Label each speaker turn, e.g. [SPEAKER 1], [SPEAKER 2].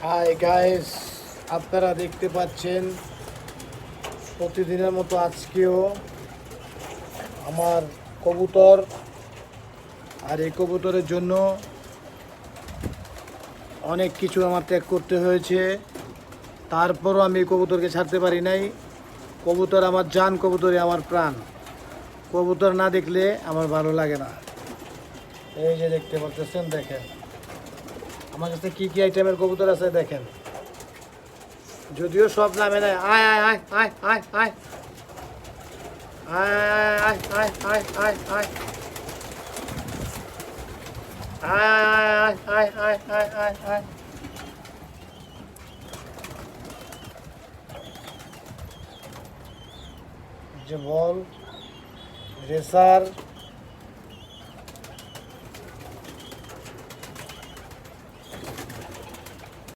[SPEAKER 1] Hi guys, আপনারা দেখতে পাচ্ছেন প্রতিদিনের মতো আজকেও আমার কবুতর। আর এই কবুতরের জন্য অনেক কিছু আমার ত্যাগ করতে হয়েছে। তারপরও আমি এই কবুতরকে ছাড়তে পারি নাই। কবুতর আমার জান, কবুতরই আমার প্রাণ। কবুতর না দেখলে আমার ভালো লাগে না। এই যে দেখতে পাচ্ছেন, দেখেন আমার কাছে কী কী আইটেমের কবুতর আছে দেখেন। যদিও সব নামে নাই। আয় আয় আয় আয় আয় আয় আয় আয় আয় আয় আয় আয় আয় আয় আয় আয় আয়। যে বল রেসার